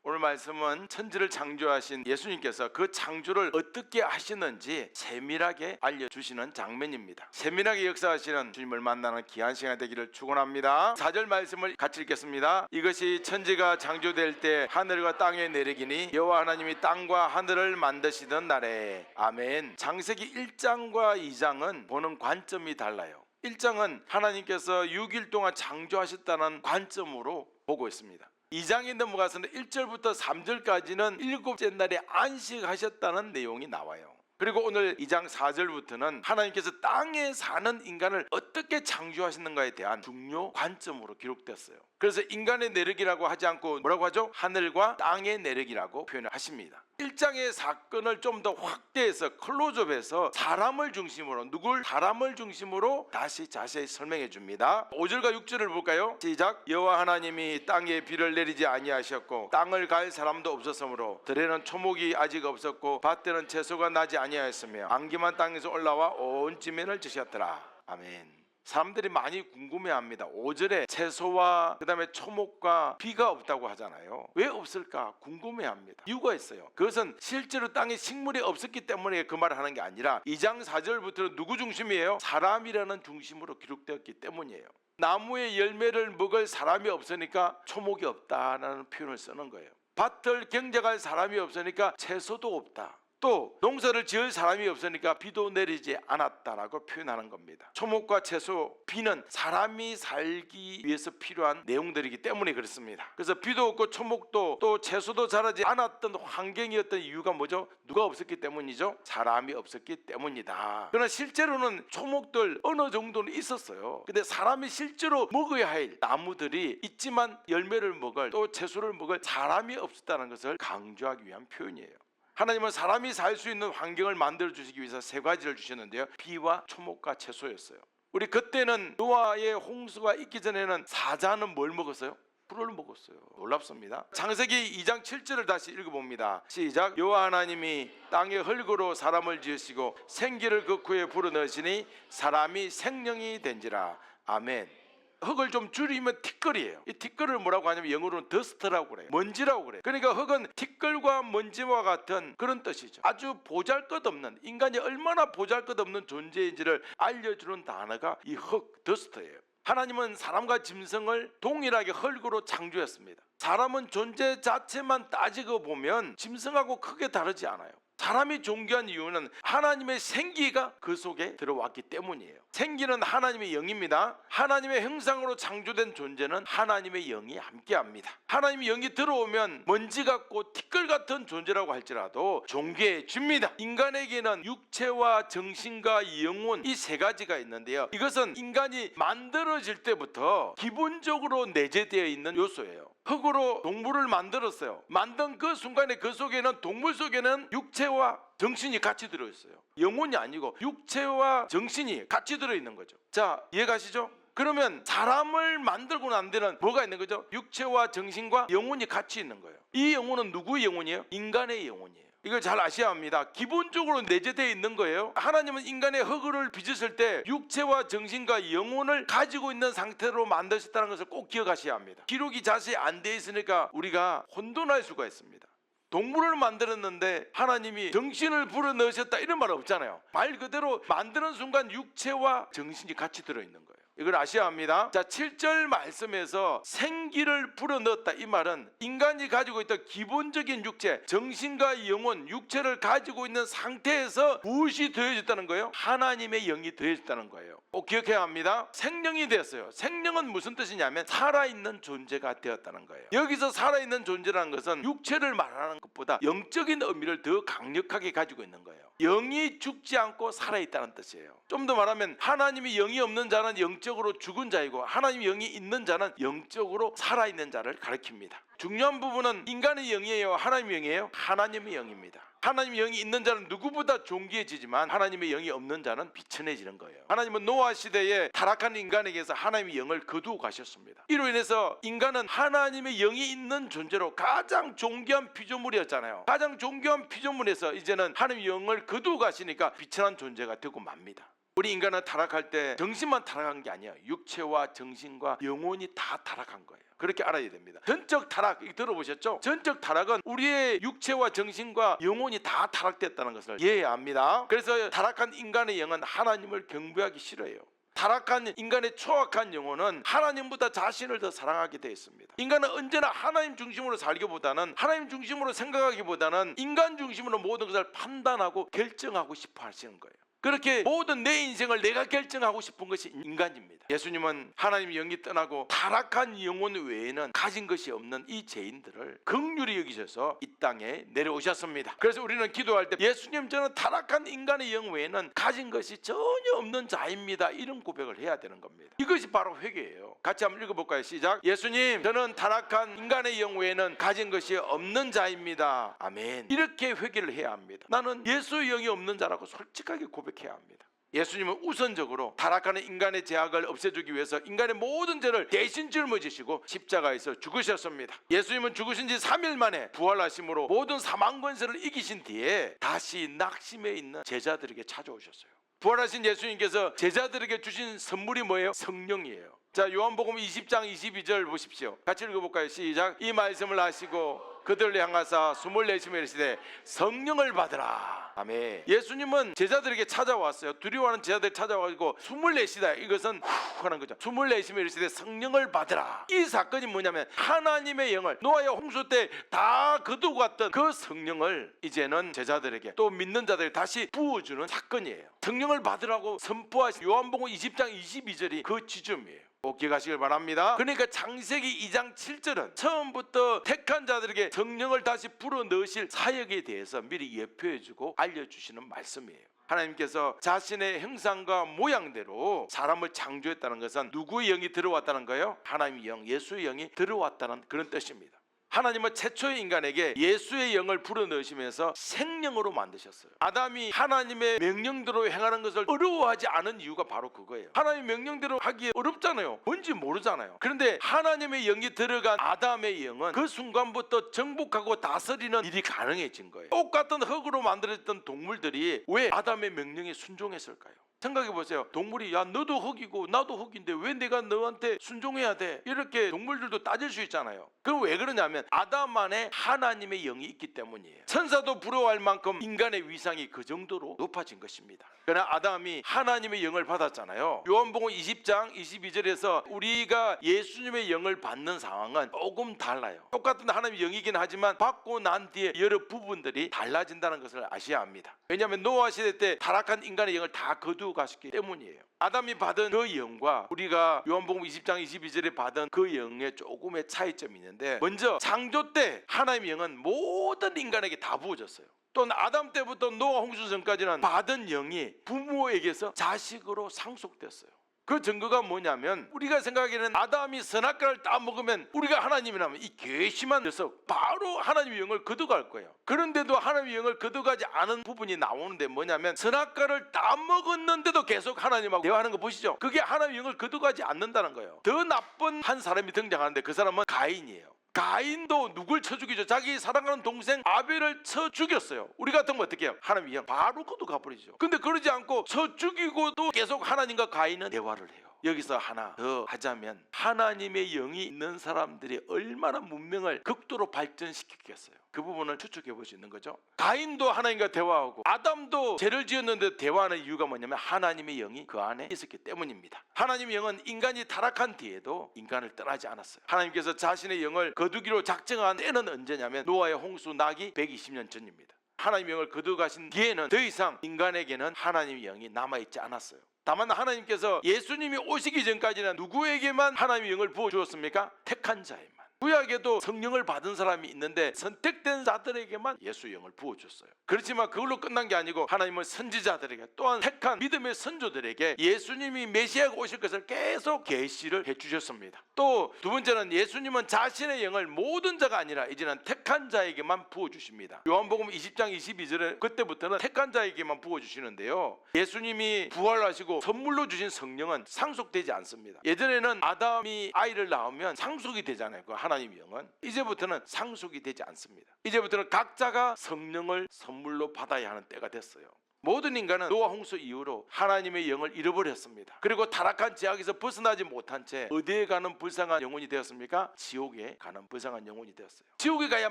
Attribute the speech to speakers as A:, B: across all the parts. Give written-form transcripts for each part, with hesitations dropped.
A: 오늘 말씀은 천지를 창조하신 예수님께서 그 창조를 어떻게 하시는지 세밀하게 알려주시는 장면입니다. 세밀하게 역사하시는 주님을 만나는 귀한 시간 되기를 축원합니다. 4절 말씀을 같이 읽겠습니다. 이것이 천지가 창조될 때 하늘과 땅에 내리기니 여호와 하나님이 땅과 하늘을 만드시던 날에. 아멘. 창세기 1장과 2장은 보는 관점이 달라요. 1장은 하나님께서 6일 동안 창조하셨다는 관점으로 보고 있습니다. 2장에 넘어가서는 1절부터 3절까지는 일곱째 날에 안식하셨다는 내용이 나와요. 그리고 오늘 2장 4절부터는 하나님께서 땅에 사는 인간을 어떻게 창조하셨는가에 대한 중요 관점으로 기록됐어요. 그래서 인간의 내력이라고 하지 않고 뭐라고 하죠? 하늘과 땅의 내력이라고 표현을 하십니다. 1장의 사건을 좀 더 확대해서 클로즈업해서 사람을 중심으로, 사람을 중심으로 다시 자세히 설명해 줍니다. 5절과 6절을 볼까요? 시작. 여호와 하나님이 땅에 비를 내리지 아니하셨고 땅을 갈 사람도 없었으므로 들에는 초목이 아직 없었고 밭에는 채소가 나지 아니하였으며 안개만 땅에서 올라와 온 지면을 지셨더라. 아멘. 사람들이 많이 궁금해합니다. 5절에 채소와 그 다음에 초목과 비가 없다고 하잖아요. 왜 없을까 궁금해합니다. 이유가 있어요. 그것은 실제로 땅에 식물이 없었기 때문에 그 말을 하는 게 아니라 2장 4절부터는 누구 중심이에요? 사람이라는 중심으로 기록되었기 때문이에요. 나무의 열매를 먹을 사람이 없으니까 초목이 없다라는 표현을 쓰는 거예요. 밭을 경작할 사람이 없으니까 채소도 없다. 또 농사를 지을 사람이 없으니까 비도 내리지 않았다라고 표현하는 겁니다. 초목과 채소, 비는 사람이 살기 위해서 필요한 내용들이기 때문에 그렇습니다. 그래서 비도 없고 초목도 또 채소도 자라지 않았던 환경이었던 이유가 뭐죠? 누가 없었기 때문이죠? 사람이 없었기 때문이다. 그러나 실제로는 초목들 어느 정도는 있었어요. 근데 사람이 실제로 먹어야 할 나무들이 있지만 열매를 먹을 또 채소를 먹을 사람이 없었다는 것을 강조하기 위한 표현이에요. 하나님은 사람이 살 수 있는 환경을 만들어 주시기 위해서 세 가지를 주셨는데요. 비와 초목과 채소였어요. 우리 그때는 노아의 홍수가 있기 전에는 사자는 뭘 먹었어요? 풀을 먹었어요. 놀랍습니다. 창세기 2장 7절을 다시 읽어봅니다. 시작. 여호와 하나님이 땅의 흙으로 사람을 지으시고 생기를 그 코에 불어넣으시니 사람이 생명이 된지라. 아멘. 흙을 좀 줄이면 티끌이에요. 이 티끌을 뭐라고 하냐면 영어로는 더스트라고 그래요. 먼지라고 그래요. 그러니까 흙은 티끌과 먼지와 같은 그런 뜻이죠. 아주 보잘것없는, 인간이 얼마나 보잘것없는 존재인지를 알려주는 단어가 이 흙, 더스트예요. 하나님은 사람과 짐승을 동일하게 흙으로 창조했습니다. 사람은 존재 자체만 따지고 보면 짐승하고 크게 다르지 않아요. 사람이 존귀한 이유는 하나님의 생기가 그 속에 들어왔기 때문이에요. 생기는 하나님의 영입니다. 하나님의 형상으로 창조된 존재는 하나님의 영이 함께합니다. 하나님의 영이 들어오면 먼지 같고 티끌 같은 존재라고 할지라도 존귀해집니다. 인간에게는 육체와 정신과 영혼, 이 세 가지가 있는데요. 이것은 인간이 만들어질 때부터 기본적으로 내재되어 있는 요소예요. 흙으로 동물을 만들었어요. 만든 그 순간에 그 속에는, 동물 속에는 육체와 정신이 같이 들어있어요. 영혼이 아니고 육체와 정신이 같이 들어있는 거죠. 자, 이해가시죠? 그러면 사람을 만들고 난 데는 뭐가 있는 거죠? 육체와 정신과 영혼이 같이 있는 거예요. 이 영혼은 누구의 영혼이에요? 인간의 영혼이에요. 이걸 잘 아셔야 합니다. 기본적으로 내재되어 있는 거예요. 하나님은 인간의 흙을 빚으실 때 육체와 정신과 영혼을 가지고 있는 상태로 만드셨다는 것을 꼭 기억하셔야 합니다. 기록이 자세히 안 돼 있으니까 우리가 혼돈할 수가 있습니다. 동물을 만들었는데 하나님이 정신을 불어넣으셨다 이런 말 없잖아요. 말 그대로 만드는 순간 육체와 정신이 같이 들어있는 거예요. 이걸 아셔야 합니다. 자, 7절 말씀에서 생기를 불어넣었다, 이 말은 인간이 가지고 있던 기본적인 육체, 정신과 영혼, 육체를 가지고 있는 상태에서 무엇이 더해졌다는 거예요? 하나님의 영이 더해졌다는 거예요. 꼭 기억해야 합니다. 생명이 되었어요. 생명은 무슨 뜻이냐면 살아있는 존재가 되었다는 거예요. 여기서 살아있는 존재라는 것은 육체를 말하는 것보다 영적인 의미를 더 강력하게 가지고 있는 거예요. 영이 죽지 않고 살아있다는 뜻이에요. 좀 더 말하면 하나님이 영이 없는 자는 영적으로 죽은 자이고 하나님이 영이 있는 자는 영적으로 살아있는 자를 가리킵니다. 중요한 부분은 인간의 영이에요? 하나님의 영이에요? 하나님의 영입니다. 하나님의 영이 있는 자는 누구보다 존귀해지지만 하나님의 영이 없는 자는 비천해지는 거예요. 하나님은 노아 시대에 타락한 인간에게서 하나님의 영을 거두어 가셨습니다. 이로 인해서 인간은 하나님의 영이 있는 존재로 가장 존귀한 피조물이었잖아요. 가장 존귀한 피조물에서 이제는 하나님의 영을 거두어 가시니까 비천한 존재가 되고 맙니다. 우리 인간은 타락할 때 정신만 타락한 게 아니에요. 육체와 정신과 영혼이 다 타락한 거예요. 그렇게 알아야 됩니다. 전적 타락, 이거 들어보셨죠? 전적 타락은 우리의 육체와 정신과 영혼이 다 타락됐다는 것을 이해해야 합니다. 그래서 타락한 인간의 영은 하나님을 경배하기 싫어해요. 타락한 인간의 초악한 영혼은 하나님보다 자신을 더 사랑하게 되어 있습니다. 인간은 언제나 하나님 중심으로 살기보다는, 하나님 중심으로 생각하기보다는 인간 중심으로 모든 것을 판단하고 결정하고 싶어 하시는 거예요. 그렇게 모든 내 인생을 내가 결정하고 싶은 것이 인간입니다. 예수님은 하나님의 영이 떠나고 타락한 영혼 외에는 가진 것이 없는 이 죄인들을 긍휼히 여기셔서 이 땅에 내려오셨습니다. 그래서 우리는 기도할 때 예수님, 저는 타락한 인간의 영 외에는 가진 것이 전혀 없는 자입니다, 이런 고백을 해야 되는 겁니다. 이것이 바로 회개예요. 같이 한번 읽어볼까요? 시작. 예수님, 저는 타락한 인간의 영 외에는 가진 것이 없는 자입니다. 아멘. 이렇게 회개를 해야 합니다. 나는 예수의 영이 없는 자라고 솔직하게 고백해야 합니다. 예수님은 우선적으로 타락하는 인간의 죄악을 없애주기 위해서 인간의 모든 죄를 대신 짊어지시고 십자가에서 죽으셨습니다. 예수님은 죽으신 지 3일 만에 부활하심으로 모든 사망 권세를 이기신 뒤에 다시 낙심해 있는 제자들에게 찾아오셨어요. 부활하신 예수님께서 제자들에게 주신 선물이 뭐예요? 성령이에요. 자, 요한복음 20장 22절 보십시오. 같이 읽어볼까요? 시작. 이 말씀을 하시고 그들을 향하사 숨을 내쉬며 이르시되 성령을 받으라. 아멘. 예수님은 제자들에게 찾아왔어요. 두려워하는 제자들 찾아와가지고 숨을 내쉬다, 이것은 후 하는 거죠. 숨을 내쉬며 이르시되 성령을 받으라. 이 사건이 뭐냐면 하나님의 영을 노아의 홍수 때 다 거두고 갔던 그 성령을 이제는 제자들에게, 또 믿는 자들에게 다시 부어주는 사건이에요. 성령을 받으라고 선포하신 요한복음 20장 22절이 그 지점이에요. 꼭 기억하시길 바랍니다. 그러니까 창세기 2장 7절은 처음부터 택한 자들에게 성령을 다시 불어 넣으실 사역에 대해서 미리 예표해주고 알려주시는 말씀이에요. 하나님께서 자신의 형상과 모양대로 사람을 창조했다는 것은 누구의 영이 들어왔다는 거예요? 하나님의 영, 예수의 영이 들어왔다는 그런 뜻입니다. 하나님은 최초의 인간에게 예수의 영을 불어넣으시면서 생명으로 만드셨어요. 아담이 하나님의 명령대로 행하는 것을 어려워하지 않은 이유가 바로 그거예요. 하나님의 명령대로 하기에 어렵잖아요. 뭔지 모르잖아요. 그런데 하나님의 영이 들어간 아담의 영은 그 순간부터 정복하고 다스리는 일이 가능해진 거예요. 똑같은 흙으로 만들어졌던 동물들이 왜 아담의 명령에 순종했을까요? 생각해 보세요. 동물이 야, 너도 흙이고 나도 흙인데 왜 내가 너한테 순종해야 돼? 이렇게 동물들도 따질 수 있잖아요. 그럼 왜 그러냐면 아담 안에 하나님의 영이 있기 때문이에요. 천사도 부러워할 만큼 인간의 위상이 그 정도로 높아진 것입니다. 그러나 아담이 하나님의 영을 받았잖아요. 요한복음 20장 22절에서 우리가 예수님의 영을 받는 상황은 조금 달라요. 똑같은 하나님의 영이긴 하지만 받고 난 뒤에 여러 부분들이 달라진다는 것을 아셔야 합니다. 왜냐하면 노아 시대 때 타락한 인간의 영을 다 거두고 가셨기 때문이에요. 아담이 받은 그 영과 우리가 요한복음 20장 22절에 받은 그 영에 조금의 차이점이 있는데, 먼저 창조 때 하나님의 영은 모든 인간에게 다 부어졌어요. 또 아담 때부터 노아 홍수 전까지는 받은 영이 부모에게서 자식으로 상속됐어요. 그 증거가 뭐냐면 우리가 생각하기에는 아담이 선악과를 따먹으면 우리가 하나님이라면 이 괘씸한 녀석 바로 하나님의 영을 거두갈 거예요. 그런데도 하나님의 영을 거두가지 않은 부분이 나오는데 뭐냐면 선악과를 따먹었는데도 계속 하나님하고 대화하는 거 보시죠. 그게 하나님의 영을 거두가지 않는다는 거예요. 더 나쁜 한 사람이 등장하는데 그 사람은 가인이에요. 가인도 누굴 쳐 죽이죠? 자기 사랑하는 동생 아벨을 쳐 죽였어요. 우리 같으면 어떻게 해요? 하나님의 영 바로 거두가 버리죠. 근데 그러지 않고 쳐 죽이고도 계속 하나님과 가인은 대화를 해요. 여기서 하나 더 하자면 하나님의 영이 있는 사람들이 얼마나 문명을 극도로 발전시켰겠어요. 그 부분을 추측해 볼 수 있는 거죠. 가인도 하나님과 대화하고 아담도 죄를 지었는데 대화하는 이유가 뭐냐면 하나님의 영이 그 안에 있었기 때문입니다. 하나님의 영은 인간이 타락한 뒤에도 인간을 떠나지 않았어요. 하나님께서 자신의 영을 거두기로 작정한 때는 언제냐면 노아의 홍수 나기 120년 전입니다. 하나님의 영을 거두가신 뒤에는 더 이상 인간에게는 하나님의 영이 남아있지 않았어요. 다만 하나님께서 예수님이 오시기 전까지는 누구에게만 하나님의 영을 부어주었습니까? 택한 자에만. 구약에도 성령을 받은 사람이 있는데 선택된 자들에게만 예수의 영을 부어줬어요. 그렇지만 그걸로 끝난 게 아니고 하나님은 선지자들에게, 또한 택한 믿음의 선조들에게 예수님이 메시아가 오실 것을 계속 계시를 해주셨습니다. 또 두 번째는 예수님은 자신의 영을 모든 자가 아니라 이제는 택한 자에게만 부어주십니다. 요한복음 20장 22절에 그때부터는 택한 자에게만 부어주시는데요, 예수님이 부활하시고 선물로 주신 성령은 상속되지 않습니다. 예전에는 아담이 아이를 낳으면 상속이 되잖아요. 하나님의 영은 이제부터는 상속이 되지 않습니다. 이제부터는 각자가 성령을 선물로 받아야 하는 때가 됐어요. 모든 인간은 노아 홍수 이후로 하나님의 영을 잃어버렸습니다. 그리고 타락한 죄악에서 벗어나지 못한 채 어디에 가는 불쌍한 영혼이 되었습니까? 지옥에 가는 불쌍한 영혼이 되었어요. 지옥에 가야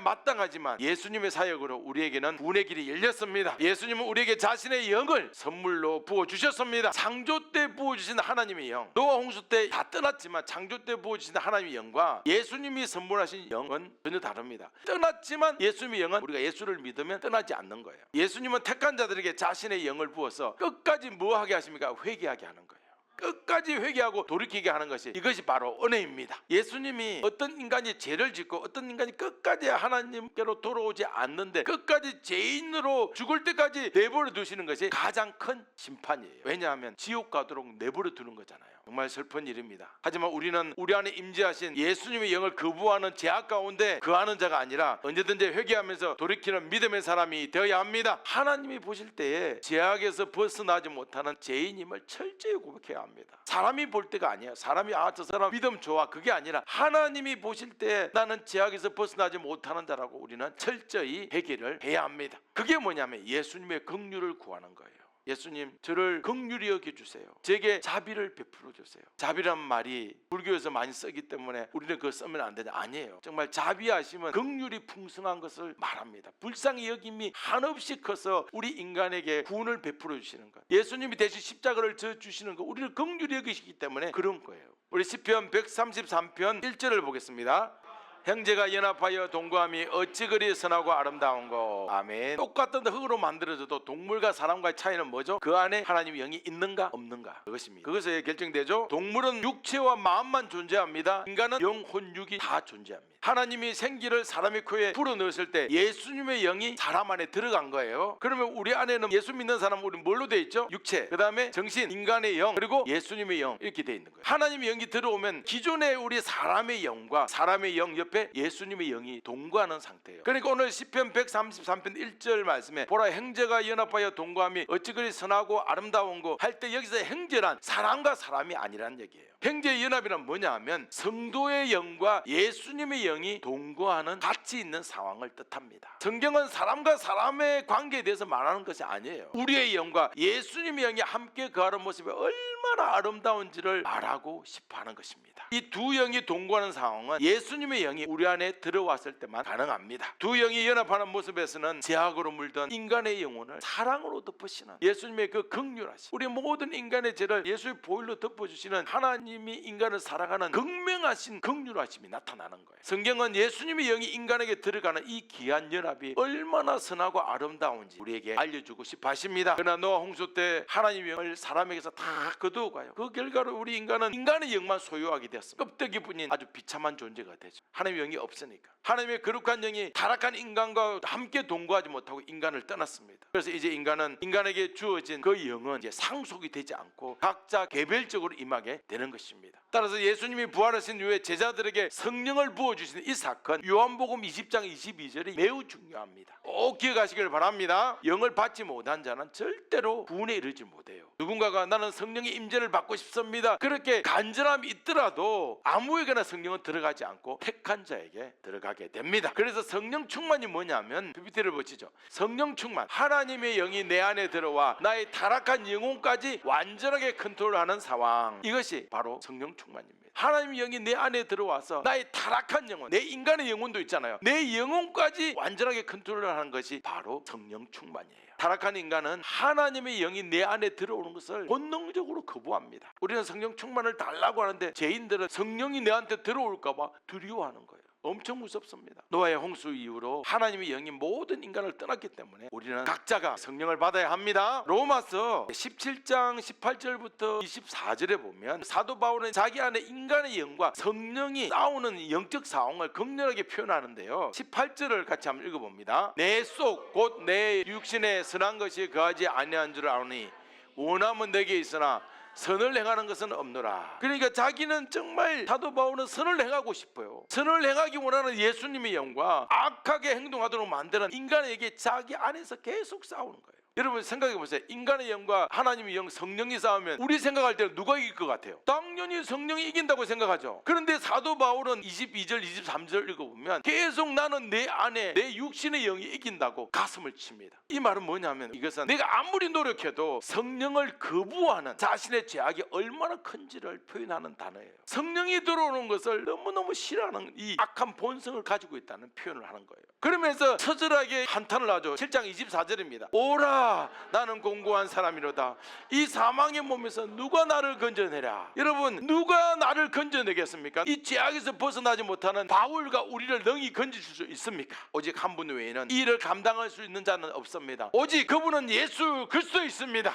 A: 마땅하지만 예수님의 사역으로 우리에게는 구원의 길이 열렸습니다. 예수님은 우리에게 자신의 영을 선물로 부어주셨습니다. 창조 때 부어주신 하나님의 영, 노아 홍수 때 다 떠났지만 창조 때 부어주신 하나님의 영과 예수님이 선물하신 영은 전혀 다릅니다. 떠났지만 예수님의 영은 우리가 예수를 믿으면 떠나지 않는 거예요. 예수님은 택한 자들에게 자신의 영을 부어서 끝까지 뭐 하게 하십니까? 회개하게 하는 거예요. 끝까지 회개하고 돌이키게 하는 것이, 이것이 바로 은혜입니다. 예수님이 어떤 인간이 죄를 짓고 어떤 인간이 끝까지 하나님께로 돌아오지 않는데 끝까지 죄인으로 죽을 때까지 내버려 두시는 것이 가장 큰 심판이에요. 왜냐하면 지옥 가도록 내버려 두는 거잖아요. 정말 슬픈 일입니다. 하지만 우리는 우리 안에 임재하신 예수님의 영을 거부하는 죄악 가운데 거하는 자가 아니라 언제든지 회개하면서 돌이키는 믿음의 사람이 되어야 합니다. 하나님이 보실 때에 죄악에서 벗어나지 못하는 죄인임을 철저히 고백해야 합니다. 사람이 볼 때가 아니에요. 사람이 저 사람 믿음 좋아, 그게 아니라 하나님이 보실 때 나는 죄악에서 벗어나지 못하는 자라고 우리는 철저히 회개를 해야 합니다. 그게 뭐냐면 예수님의 긍휼을 구하는 거예요. 예수님, 저를 긍휼히 여겨주세요. 제게 자비를 베풀어 주세요. 자비란 말이 불교에서 많이 쓰기 때문에 우리는 그거 쓰면 안 되냐? 아니에요. 정말 자비하심은 긍휼이 풍성한 것을 말합니다. 불쌍히 여김이 한없이 커서 우리 인간에게 구원을 베풀어 주시는 것, 예수님이 대신 십자가를 져 주시는 것, 우리를 긍휼히 여기시기 때문에 그런 거예요. 우리 시편 133편 1절을 보겠습니다. 형제가 연합하여 동거함이 어찌 그리 선하고 아름다운고. 아멘. 똑같은 흙으로 만들어져도 동물과 사람과의 차이는 뭐죠? 그 안에 하나님의 영이 있는가 없는가, 그것입니다. 그것에 결정되죠. 동물은 육체와 마음만 존재합니다. 인간은 영, 혼, 육이 다 존재합니다. 하나님이 생기를 사람의 코에 불어넣었을 때 예수님의 영이 사람 안에 들어간 거예요. 그러면 우리 안에는, 예수 믿는 사람은 우리 뭘로 돼 있죠? 육체, 그 다음에 정신, 인간의 영, 그리고 예수님의 영, 이렇게 돼 있는 거예요. 하나님의 영이 들어오면 기존의 우리 사람의 영과 사람의 영 옆에 예수님의 영이 동거하는 상태예요. 그러니까 오늘 시편 133편 1절 말씀에 보라, 형제가 연합하여 동거함이 어찌 그리 선하고 아름다운고 할 때 여기서 형제란 사람과 사람이 아니라는 얘기예요. 형제의 연합이란 뭐냐 하면 성도의 영과 예수님의 영이 동거하는, 같이 있는 상황을 뜻합니다. 성경은 사람과 사람의 관계에 대해서 말하는 것이 아니에요. 우리의 영과 예수님의 영이 함께 거하는 모습이 얼마나 아름다운지를 말하고 싶어하는 것입니다. 이 두 영이 동거하는 상황은 예수님의 영이 우리 안에 들어왔을 때만 가능합니다. 두 영이 연합하는 모습에서는 죄악으로 물든 인간의 영혼을 사랑으로 덮으시는 예수님의 그 긍휼하심, 우리 모든 인간의 죄를 예수의 보혈로 덮어주시는 하나님이 인간을 사랑하는 극명하신 긍휼하심이 나타나는 거예요. 성경은 예수님의 영이 인간에게 들어가는 이 귀한 연합이 얼마나 선하고 아름다운지 우리에게 알려주고 싶어 하십니다. 그러나 노아 홍수 때 하나님의 영을 사람에게서 다 거두어가요. 그 결과로 우리 인간은 인간의 영만 소유하게 되었습니다. 껍데기뿐인 아주 비참한 존재가 되죠. 하나님의 영이 없으니까. 하나님의 거룩한 영이 타락한 인간과 함께 동거하지 못하고 인간을 떠났습니다. 그래서 이제 인간은, 인간에게 주어진 그 영은 이제 상속이 되지 않고 각자 개별적으로 임하게 되는 것입니다. 따라서 예수님이 부활하신 이후에 제자들에게 성령을 부어주시는 이 사건, 요한복음 20장 22절이 매우 중요합니다. 꼭 기억하시길 바랍니다. 영을 받지 못한 자는 절대로 구원에 이르지 못해요. 누군가가 나는 성령의 임재를 받고 싶습니다, 그렇게 간절함이 있더라도 아무에게나 성령은 들어가지 않고 택한 자에게 들어가게 됩니다. 그래서 성령 충만이 뭐냐면, PPT를 보시죠. 성령 충만, 하나님의 영이 내 안에 들어와 나의 타락한 영혼까지 완전하게 컨트롤하는 상황, 이것이 바로 성령 충만입니다. 하나님의 영이 내 안에 들어와서 나의 타락한 영혼, 내 인간의 영혼도 있잖아요, 내 영혼까지 완전하게 컨트롤하는 것이 바로 성령 충만이에요. 타락한 인간은 하나님의 영이 내 안에 들어오는 것을 본능적으로 거부합니다. 우리는 성령 충만을 달라고 하는데 죄인들은 성령이 내한테 들어올까 봐 두려워하는 거예요. 엄청 무섭습니다. 노아의 홍수 이후로 하나님의 영이 모든 인간을 떠났기 때문에 우리는 각자가 성령을 받아야 합니다. 로마서 17장 18절부터 24절에 보면 사도 바울은 자기 안에 인간의 영과 성령이 싸우는 영적 상황을 극렬하게 표현하는데요. 18절을 같이 한번 읽어봅니다. 내 속 곧 내 육신에 선한 것이 거하지 아니한 줄 아노니 원함은 내게 있으나 선을 행하는 것은 없노라. 그러니까 자기는 정말, 사도 바울은 선을 행하고 싶어요. 선을 행하기 원하는 예수님의 영과 악하게 행동하도록 만드는 인간에게 자기 안에서 계속 싸우는 거예요. 여러분 생각해 보세요. 인간의 영과 하나님의 영, 성령이 싸우면 우리 생각할 때는 누가 이길 것 같아요? 당연히 성령이 이긴다고 생각하죠. 그런데 사도 바울은 22절 23절 읽어보면 계속 나는 내 안에 내 육신의 영이 이긴다고 가슴을 칩니다. 이 말은 뭐냐면 이것은 내가 아무리 노력해도 성령을 거부하는 자신의 죄악이 얼마나 큰지를 표현하는 단어예요. 성령이 들어오는 것을 너무너무 싫어하는 이 악한 본성을 가지고 있다는 표현을 하는 거예요. 그러면서 처절하게 한탄을 하죠. 7장 24절입니다. 오라 나는 공고한 사람이로다. 이 사망의 몸에서 누가 나를 건져내랴. 여러분 누가 나를 건져내겠습니까? 이 죄악에서 벗어나지 못하는 바울과 우리를 능히 건져줄 수 있습니까? 오직 한 분 외에는 이 일을 감당할 수 있는 자는 없습니다. 오직 그분은 예수 그리스도 있습니다.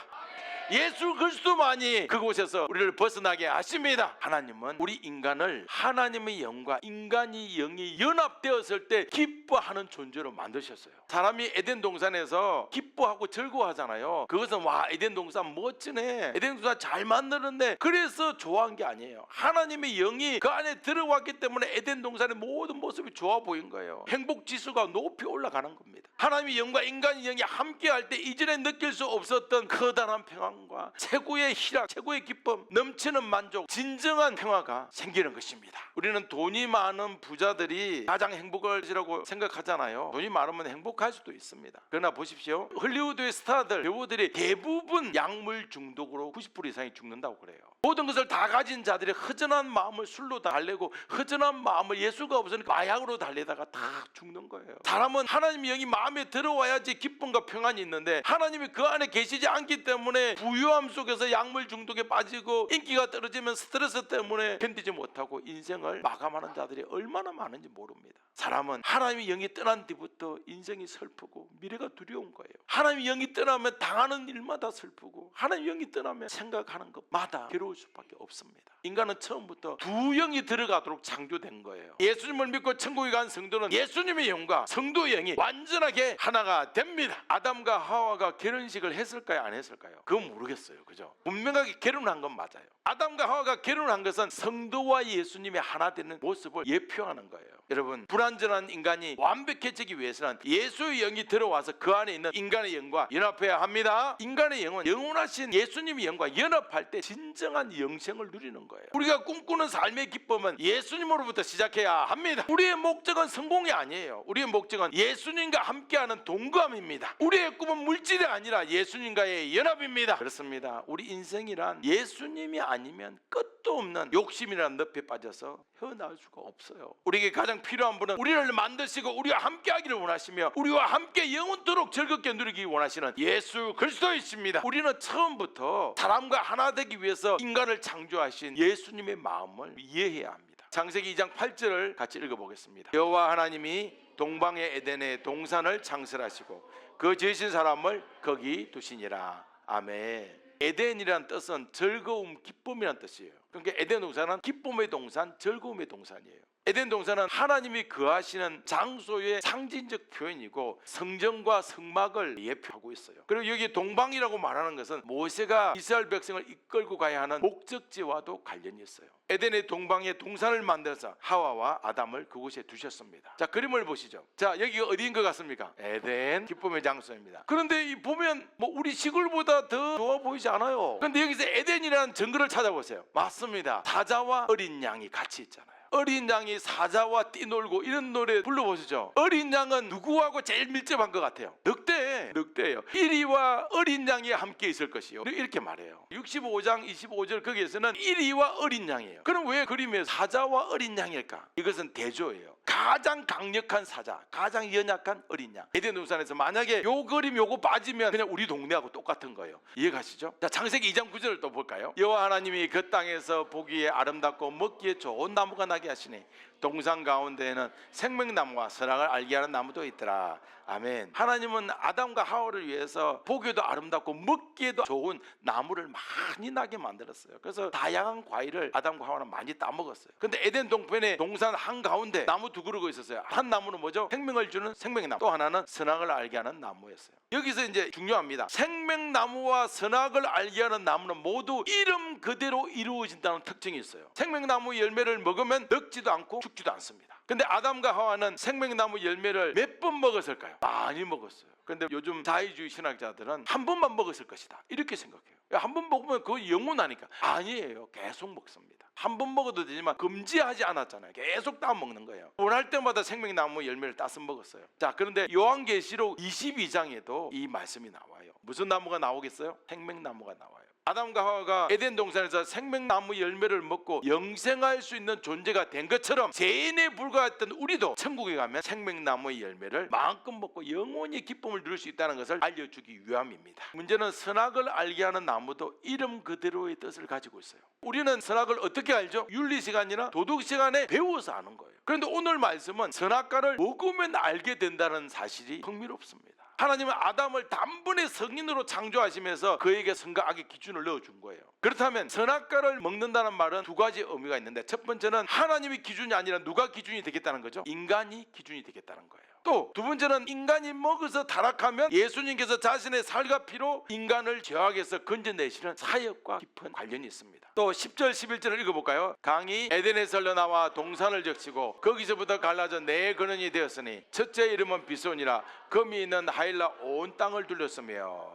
A: 예수 그리스도만이 그곳에서 우리를 벗어나게 하십니다. 하나님은 우리 인간을 하나님의 영과 인간의 영이 연합되었을 때 기뻐하는 존재로 만드셨어요. 사람이 에덴 동산에서 기뻐하고 즐거워하잖아요. 그것은 와 에덴 동산 멋지네, 에덴 동산 잘 만들었네, 그래서 좋아한 게 아니에요. 하나님의 영이 그 안에 들어왔기 때문에 에덴 동산의 모든 모습이 좋아 보인 거예요. 행복 지수가 높이 올라가는 겁니다. 하나님의 영과 인간의 영이 함께할 때 이전에 느낄 수 없었던 커다란 평안, 최고의 희락, 최고의 기쁨, 넘치는 만족, 진정한 평화가 생기는 것입니다. 우리는 돈이 많은 부자들이 가장 행복하시라고 생각하잖아요. 돈이 많으면 행복할 수도 있습니다. 그러나 보십시오. 헐리우드의 스타들, 배우들이 대부분 약물 중독으로 90% 이상이 죽는다고 그래요. 모든 것을 다 가진 자들이 허전한 마음을 술로 달래고 허전한 마음을 예수가 없으니까 마약으로 달래다가 다 죽는 거예요. 사람은 하나님의 영이 마음에 들어와야지 기쁨과 평안이 있는데 하나님이 그 안에 계시지 않기 때문에 부유함 속에서 약물 중독에 빠지고 인기가 떨어지면 스트레스 때문에 견디지 못하고 인생을 마감하는 자들이 얼마나 많은지 모릅니다. 사람은 하나님의 영이 떠난 뒤부터 인생이 슬프고 미래가 두려운 거예요. 하나님의 영이 떠나면 당하는 일마다 슬프고 하나님의 영이 떠나면 생각하는 것마다 괴로울 수밖에 없습니다. 인간은 처음부터 두 영이 들어가도록 창조된 거예요. 예수님을 믿고 천국에 간 성도는 예수님의 영과 성도의 영이 완전하게 하나가 됩니다. 아담과 하와가 결혼식을 했을까요? 안 했을까요? 그건 모르겠어요. 그죠? 분명하게 결혼한 건 맞아요. 아담과 하와가 결혼한 것은 성도와 예수님이 하나 되는 모습을 예표하는 거예요. 여러분 불완전한 인간이 완벽해지기 위해서는 예수의 영이 들어와서 그 안에 있는 인간의 영과 연합해야 합니다. 인간의 영은 영원하신 예수님의 영과 연합할 때 진정한 영생을 누리는 거예요. 우리가 꿈꾸는 삶의 기쁨은 예수님으로부터 시작해야 합니다. 우리의 목적은 성공이 아니에요. 우리의 목적은 예수님과 함께하는 동감입니다. 우리의 꿈은 물질이 아니라 예수님과의 연합입니다. 그렇습니다. 우리 인생이란 예수님이 아니면 끝도 없는 욕심이라는 늪에 빠져서 헤어나올 수가 없어요. 우리에게 가장 필요한 분은 우리를 만드시고 우리와 함께하기를 원하시며 우리와 함께 영원토록 즐겁게 누리기 원하시는 예수 그리스도이십니다. 우리는 처음부터 사람과 하나 되기 위해서 인간을 창조하신 예수님의 마음을 이해해야 합니다. 창세기 2장 8절을 같이 읽어보겠습니다. 여호와 하나님이 동방의 에덴에 동산을 창설하시고 그 지으신 사람을 거기 두시니라. 아멘. 에덴이란 뜻은 즐거움, 기쁨이란 뜻이에요. 그러니까 에덴 동산은 기쁨의 동산, 즐거움의 동산이에요. 에덴 동산은 하나님이 거하시는 장소의 상징적 표현이고 성전과 성막을 예표하고 있어요. 그리고 여기 동방이라고 말하는 것은 모세가 이스라엘 백성을 이끌고 가야 하는 목적지와도 관련이 있어요. 에덴의 동방에 동산을 만들어서 하와와 아담을 그곳에 두셨습니다. 자, 그림을 보시죠. 자, 여기가 어디인 것 같습니까? 에덴, 기쁨의 장소입니다. 그런데 이 보면 뭐 우리 시골보다 더 좋아 보이지 않아요. 그런데 여기서 에덴이라는 정글을 찾아보세요. 맞습니다. 사자와 어린 양이 같이 있잖아요. 어린 양이 사자와 뛰놀고 이런 노래 불러보시죠. 어린 양은 누구하고 제일 밀접한 것 같아요? 늑대예요. 이리와 어린 양이 함께 있을 것이요, 이렇게 말해요. 65장 25절 거기에서는 이리와 어린 양이에요. 그럼 왜 그림에 사자와 어린 양일까? 이것은 대조예요. 가장 강력한 사자, 가장 연약한 어린 양. 에덴 동산에서 만약에 요 그림 요거 빠지면 그냥 우리 동네하고 똑같은 거예요. 이해가시죠? 자, 창세기 2장 9절을 또 볼까요? 여호와 하나님이 그 땅에서 보기에 아름답고 먹기에 좋은 나무가 나게 하시니 동산 가운데에는 생명나무와 선악을 알게 하는 나무도 있더라. 아멘. 하나님은 아담과 하와를 위해서 보기에도 아름답고 먹기에도 좋은 나무를 많이 나게 만들었어요. 그래서 다양한 과일을 아담과 하와는 많이 따먹었어요. 근데 에덴 동편에 동산 한가운데 나무 두 그루가 있었어요. 한 나무는 뭐죠? 생명을 주는 생명나무, 또 하나는 선악을 알게 하는 나무였어요. 여기서 이제 중요합니다. 생명나무와 선악을 알게 하는 나무는 모두 이름 그대로 이루어진다는 특징이 있어요. 생명나무 열매를 먹으면 늙지도 않고 죽지도 않습니다. 근데 아담과 하와는 생명나무 열매를 몇 번 먹었을까요? 많이 먹었어요. 근데 요즘 자유주의 신학자들은 한 번만 먹었을 것이다 이렇게 생각해요. 한 번 먹으면 그거 영원하니까. 아니에요. 계속 먹습니다. 한 번 먹어도 되지만 금지하지 않았잖아요. 계속 따 먹는 거예요. 원할 때마다 생명나무 열매를 따서 먹었어요. 자, 그런데 요한계시록 22장에도 이 말씀이 나와요. 무슨 나무가 나오겠어요? 생명나무가 나와요. 아담과 하와가 에덴 동산에서 생명나무 열매를 먹고 영생할 수 있는 존재가 된 것처럼 죄인에 불과했던 우리도 천국에 가면 생명나무의 열매를 마음껏 먹고 영원히 기쁨을 누릴 수 있다는 것을 알려주기 위함입니다. 문제는 선악을 알게 하는 나무도 이름 그대로의 뜻을 가지고 있어요. 우리는 선악을 어떻게 알죠? 윤리시간이나 도덕시간에 배워서 아는 거예요. 그런데 오늘 말씀은 선악과를 먹으면 알게 된다는 사실이 흥미롭습니다. 하나님은 아담을 단번에 성인으로 창조하시면서 그에게 선과 악의 기준을 넣어준 거예요. 그렇다면 선악과를 먹는다는 말은 두 가지 의미가 있는데, 첫 번째는 하나님이 기준이 아니라 누가 기준이 되겠다는 거죠? 인간이 기준이 되겠다는 거예요. 또 두 번째는 인간이 먹어서 타락하면 예수님께서 자신의 살과 피로 인간을 죄악에서 건져내시는 사역과 깊은 관련이 있습니다. 또 10절 11절을 읽어볼까요? 강이 에덴에서 흘러나와 동산을 적시고 거기서부터 갈라져 네 근원이 되었으니 첫째 이름은 비손이라 금이 있는 하일라 온 땅을 둘렀으며.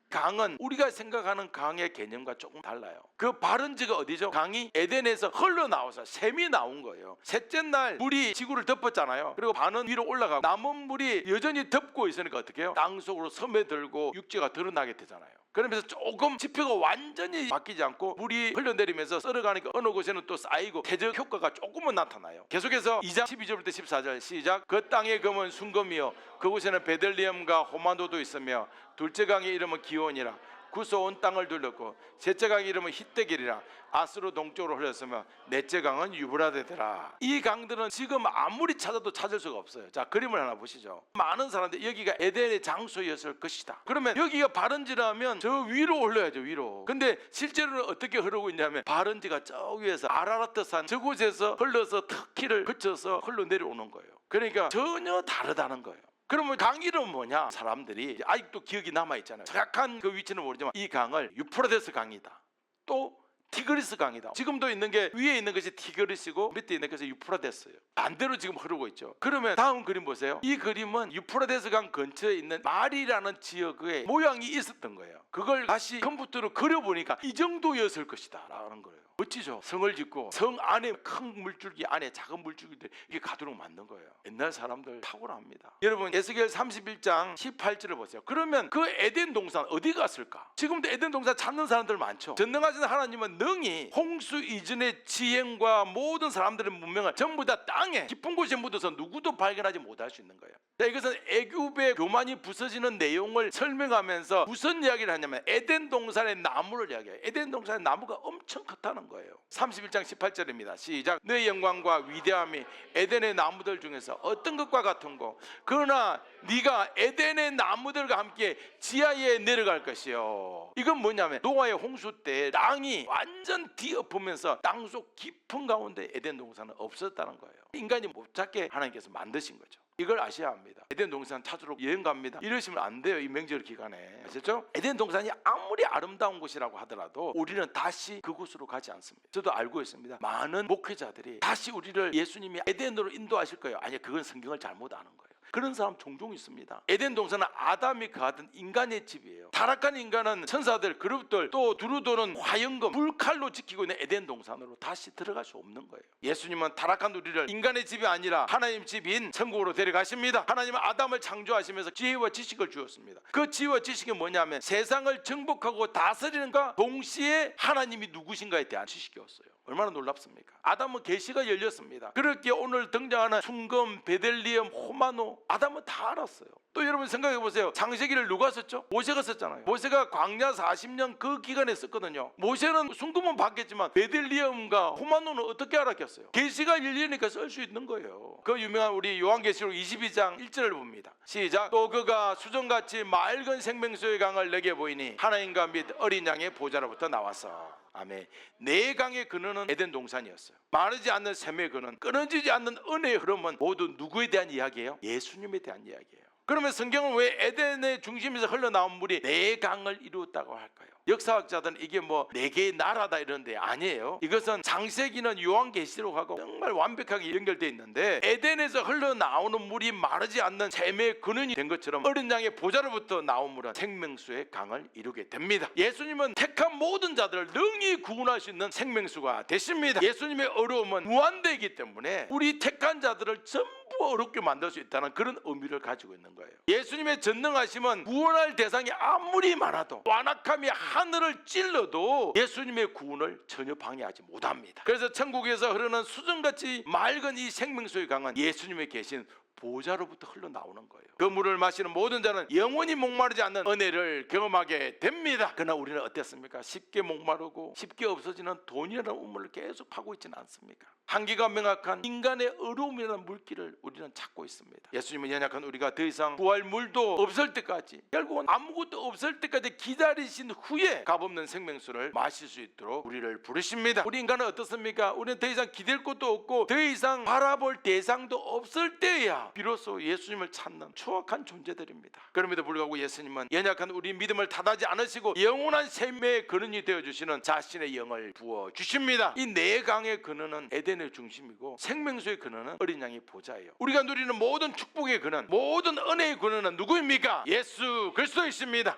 A: 강은 우리가 생각하는 강의 개념과 조금 달라요. 그 발원지가 어디죠? 강이 에덴에서 흘러나와서 샘이 나온 거예요. 셋째 날 물이 지구를 덮었잖아요. 그리고 반은 위로 올라가고 남은 물이 여전히 덮고 있으니까 어떻게 해요? 땅속으로 스며들고 육지가 드러나게 되잖아요. 그러면서 조금 지표가 완전히 바뀌지 않고 물이 흘러내리면서 썰어가니까 어느 곳에는 또 쌓이고 퇴적 효과가 조금은 나타나요. 계속해서 2장 12절부터 14절 시작. 그 땅의 금은 순금이요 그곳에는 베들리엄과 호마노도 있으며 둘째 강의 이름은 기온이라 구소 온 땅을 둘렀고 셋째 강의 이름은 히데길이라 아스로 동쪽으로 흘렀으며 넷째 강은 유브라데더라. 이 강들은 지금 아무리 찾아도 찾을 수가 없어요. 자, 그림을 하나 보시죠. 많은 사람들이 여기가 에덴의 장소였을 것이다. 그러면 여기가 발원지라면 저 위로 올려야죠. 위로. 근데 실제로는 어떻게 흐르고 있냐면 발원지가 저 위에서 아라라트산 저곳에서 흘러서 터키를 거쳐서 흘러내려오는 거예요. 그러니까 전혀 다르다는 거예요. 그러면 강 이름은 뭐냐? 사람들이 아직도 기억이 남아있잖아요. 정확한 그 위치는 모르지만 이 강을 유프라데스 강이다, 또 티그리스 강이다. 지금도 있는 게 위에 있는 것이 티그리스고 밑에 있는 것이 유프라데스예요. 반대로 지금 흐르고 있죠. 그러면 다음 그림 보세요. 이 그림은 유프라데스 강 근처에 있는 말이라는 지역의 모양이 있었던 거예요. 그걸 다시 컴퓨터로 그려보니까 이 정도였을 것이다 라는 거예요. 멋지죠? 성을 짓고 성 안에 큰 물줄기 안에 작은 물줄기들 이게 가도록 만든 거예요. 옛날 사람들 탁월합니다. 여러분 에스겔 31장 18절을 보세요. 그러면 그 에덴 동산 어디 갔을까? 지금도 에덴 동산 찾는 사람들 많죠. 전능하신 하나님은 능히 홍수 이전의 지행과 모든 사람들의 문명을 전부 다 땅에 깊은 곳에 묻어서 누구도 발견하지 못할 수 있는 거예요. 자, 이것은 애굽의 교만이 부서지는 내용을 설명하면서 무슨 이야기를 하냐면 에덴 동산의 나무를 이야기해요. 에덴 동산의 나무가 엄청 컸다는 거예요. 31장 18절입니다. 시작. 너의 영광과 위대함이 에덴의 나무들 중에서 어떤 것과 같은고 그러나 네가 에덴의 나무들과 함께 지하에 내려갈 것이요. 이건 뭐냐면 노아의 홍수 때 땅이 완전 뒤엎으면서 땅속 깊은 가운데 에덴 동산은 없었다는 거예요. 인간이 못 찾게 하나님께서 만드신 거죠. 이걸 아셔야 합니다. 에덴 동산 찾으러 여행 갑니다 이러시면 안 돼요. 이 명절 기간에. 아셨죠? 에덴 동산이 아무리 아름다운 곳이라고 하더라도 우리는 다시 그곳으로 가지 않습니다. 저도 알고 있습니다. 많은 목회자들이 다시 우리를 예수님이 에덴으로 인도하실 거예요. 아니, 그건 성경을 잘못 아는 거예요. 그런 사람 종종 있습니다. 에덴 동산은 아담이 거하던 인간의 집이에요. 타락한 인간은 천사들, 그룹들, 또 두루 도는 화영금, 불칼로 지키고 있는 에덴 동산으로 다시 들어갈 수 없는 거예요. 예수님은 타락한 우리를 인간의 집이 아니라 하나님 집인 천국으로 데려가십니다. 하나님은 아담을 창조하시면서 지혜와 지식을 주었습니다. 그 지혜와 지식이 뭐냐면 세상을 정복하고 다스리는 것과 동시에 하나님이 누구신가에 대한 지식이었어요. 얼마나 놀랍습니까? 아담은 계시가 열렸습니다. 그렇게 오늘 등장하는 순금, 베들리엄, 호마노, 아담은 다 알았어요. 또 여러분 생각해 보세요. 창세기를 누가 썼죠? 모세가 썼잖아요. 모세가 광야 40년 그 기간에 썼거든요. 모세는 순금은 봤겠지만 베들리엄과 호마노는 어떻게 알았겠어요? 계시가 열리니까 쓸 수 있는 거예요. 그 유명한 우리 요한계시록 22장 1절을 봅니다. 시작. 또 그가 수정같이 맑은 생명수의 강을 내게 보이니 하나님과 및 어린 양의 보좌로부터 나왔어. 아멘. 네 강의 근원은 에덴 동산이었어요. 마르지 않는 샘의 근원, 끊어지지 않는 은혜의 흐름은 모두 누구에 대한 이야기예요? 예수님에 대한 이야기예요. 그러면 성경은 왜 에덴의 중심에서 흘러나온 물이 네 강을 이루었다고 할까요? 역사학자들은 이게 뭐 4개의 나라다 이러는데 아니에요. 이것은 창세기는 요한계시록하고 정말 완벽하게 연결되어 있는데, 에덴에서 흘러나오는 물이 마르지 않는 샘의 근원이 된 것처럼 어린 양의 보좌로부터 나온 물은 생명수의 강을 이루게 됩니다. 예수님은 택한 모든 자들을 능히 구원할 수 있는 생명수가 되십니다. 예수님의 어려움은 무한대이기 때문에 우리 택한 자들을 전부 어렵게 만들 수 있다는 그런 의미를 가지고 있는 거예요. 예수님의 전능하심은 구원할 대상이 아무리 많아도, 완악함이 하늘을 찔러도 예수님의 구원을 전혀 방해하지 못합니다. 그래서 천국에서 흐르는 수정같이 맑은 이 생명수의 강은 예수님의 계신 보좌로부터 흘러나오는 거예요. 그 물을 마시는 모든 자는 영원히 목마르지 않는 은혜를 경험하게 됩니다. 그러나 우리는 어땠습니까? 쉽게 목마르고 쉽게 없어지는 돈이라는 우물을 계속 파고 있지는 않습니까? 한계가 명확한 인간의 어려움이라는 물길을 우리는 찾고 있습니다. 예수님은 연약한 우리가 더 이상 구할 물도 없을 때까지, 결국은 아무것도 없을 때까지 기다리신 후에 값없는 생명수를 마실 수 있도록 우리를 부르십니다. 우리 인간은 어떻습니까? 우리는 더 이상 기댈 것도 없고 더 이상 바라볼 대상도 없을 때야 비로소 예수님을 찾는 추악한 존재들입니다. 그럼에도 불구하고 예수님은 연약한 우리 믿음을 탓하지 않으시고 영원한 생명의 근원이 되어주시는 자신의 영을 부어주십니다. 이 4강의 근원은 에덴의 중심이고 생명수의 근원은 어린 양의 보좌예요. 우리가 누리는 모든 축복의 근원, 모든 은혜의 근원은 누구입니까? 예수 그리스도이십니다.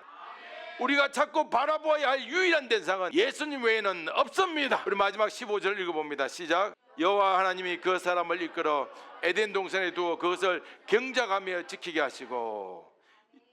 A: 우리가 찾고 바라보아야 할 유일한 대상은 예수님 외에는 없습니다. 우리 마지막 15절 읽어봅니다. 시작. 여호와 하나님이 그 사람을 이끌어 에덴 동산에 두어 그것을 경작하며 지키게 하시고,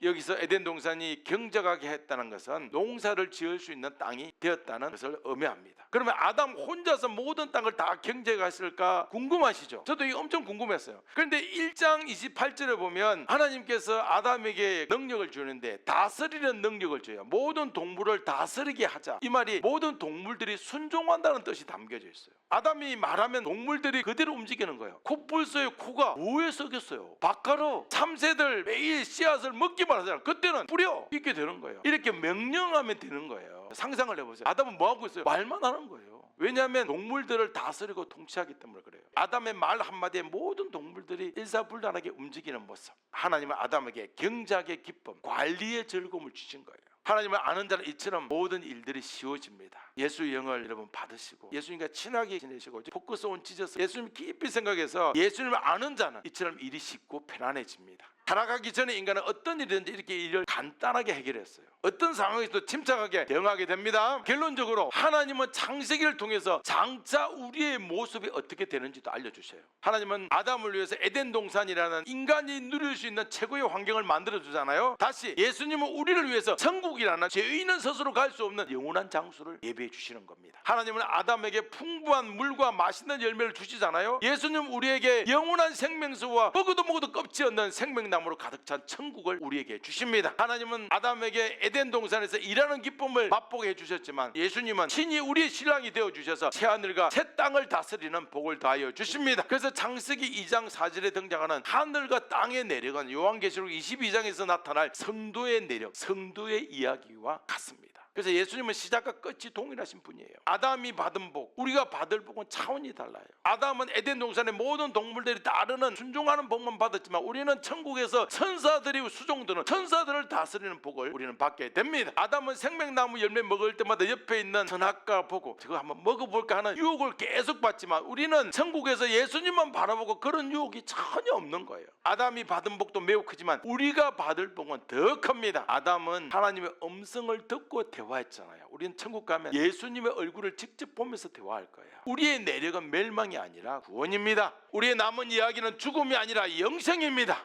A: 여기서 에덴 동산이 경작하게 했다는 것은 농사를 지을 수 있는 땅이 되었다는 것을 의미합니다. 그러면 아담 혼자서 모든 땅을 다 경작했을까 궁금하시죠? 저도 이게 엄청 궁금했어요. 그런데 1장 28절에 보면 하나님께서 아담에게 능력을 주는데 다스리는 능력을 줘요. 모든 동물을 다스리게 하자. 이 말이 모든 동물들이 순종한다는 뜻이 담겨져 있어요. 아담이 말하면 동물들이 그대로 움직이는 거예요. 코뿔소의 코가 뭐에 썩였어요? 박하로 참새들 매일 씨앗을 먹기만 하잖아요. 그때는 뿌려 있게 되는 거예요. 이렇게 명령하면 되는 거예요. 상상을 해보세요. 아담은 뭐 하고 있어요? 말만 하는 거예요. 왜냐하면 동물들을 다스리고 통치하기 때문에 그래요. 아담의 말 한마디에 모든 동물들이 일사불란하게 움직이는 모습, 하나님은 아담에게 경작의 기쁨, 관리의 즐거움을 주신 거예요. 하나님을 아는 자는 이처럼 모든 일들이 쉬워집니다. 예수의 영을 여러분 받으시고 예수님과 친하게 지내시고 포커스 온 지저스 예수님 깊이 생각해서 예수님을 아는 자는 이처럼 일이 쉽고 편안해집니다. 살아가기 전에 인간은 어떤 일이든지 이렇게 일을 간단하게 해결했어요. 어떤 상황에서도 침착하게 대응하게 됩니다. 결론적으로 하나님은 창세기를 통해서 장차 우리의 모습이 어떻게 되는지도 알려주셔요. 하나님은 아담을 위해서 에덴 동산이라는 인간이 누릴 수 있는 최고의 환경을 만들어주잖아요. 다시 예수님은 우리를 위해서 천국이라는 죄인은 스스로 갈 수 없는 영원한 장소를 예비해 주시는 겁니다. 하나님은 아담에게 풍부한 물과 맛있는 열매를 주시잖아요. 예수님 우리에게 영원한 생명수와 먹어도 껍질 없는 생명나무로 가득 찬 천국을 우리에게 주십니다. 하나님은 아담에게 에덴 동산에서 일하는 기쁨을 맛보게 해주셨지만 예수님은 친히 우리의 신랑이 되어주셔서 새하늘과 새 땅을 다스리는 복을 더하여 주십니다. 그래서 창세기 2장 4절에 등장하는 하늘과 땅의 내력은 요한계시록 22장에서 나타날 성도의 내력, 성도의 이야기와 같습니다. 그래서 예수님은 시작과 끝이 동일하신 분이에요. 아담이 받은 복, 우리가 받을 복은 차원이 달라요. 아담은 에덴 동산의 모든 동물들이 따르는 순종하는 복만 받았지만 우리는 천국에서 천사들이 수종드는 천사들을 다스리는 복을 우리는 받게 됩니다. 아담은 생명나무 열매 먹을 때마다 옆에 있는 선악과 보고 저거 한번 먹어볼까 하는 유혹을 계속 받지만 우리는 천국에서 예수님만 바라보고 그런 유혹이 전혀 없는 거예요. 아담이 받은 복도 매우 크지만 우리가 받을 복은 더 큽니다. 아담은 하나님의 음성을 듣고 대화했잖아요. 우리는 천국 가면 예수님의 얼굴을 직접 보면서 대화할 거예요. 우리의 내력은 멸망이 아니라 구원입니다. 우리의 남은 이야기는 죽음이 아니라 영생입니다.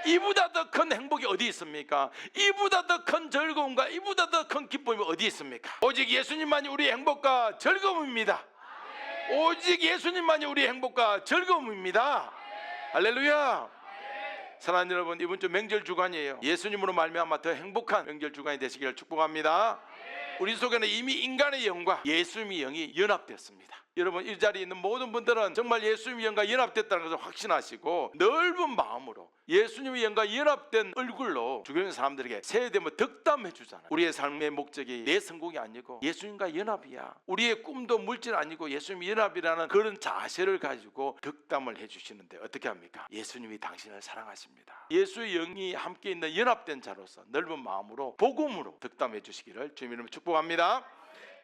A: 이보다 더 큰 행복이 어디 있습니까? 이보다 더 큰 즐거움과 이보다 더 큰 기쁨이 어디 있습니까? 오직 예수님만이 우리의 행복과 즐거움입니다. 오직 예수님만이 우리의 행복과 즐거움입니다. 할렐루야. 사랑하는 여러분, 이번 주 명절 주간이에요. 예수님으로 말미암아 더 행복한 명절 주간이 되시기를 축복합니다. 우리 속에는 이미 인간의 영과 예수님의 영이 연합되었습니다. 여러분 이 자리에 있는 모든 분들은 정말 예수님의 영과 연합됐다는 것을 확신하시고 넓은 마음으로 예수님의 영과 연합된 얼굴로 주변 사람들에게 세대면 덕담해 주잖아요. 우리의 삶의 목적이 내 성공이 아니고 예수님과 연합이야. 우리의 꿈도 물질 아니고 예수님의 연합이라는 그런 자세를 가지고 덕담을 해주시는데 어떻게 합니까? 예수님이 당신을 사랑하십니다. 예수의 영이 함께 있는 연합된 자로서 넓은 마음으로 복음으로 덕담해 주시기를 주님 이름으로 축복합니다.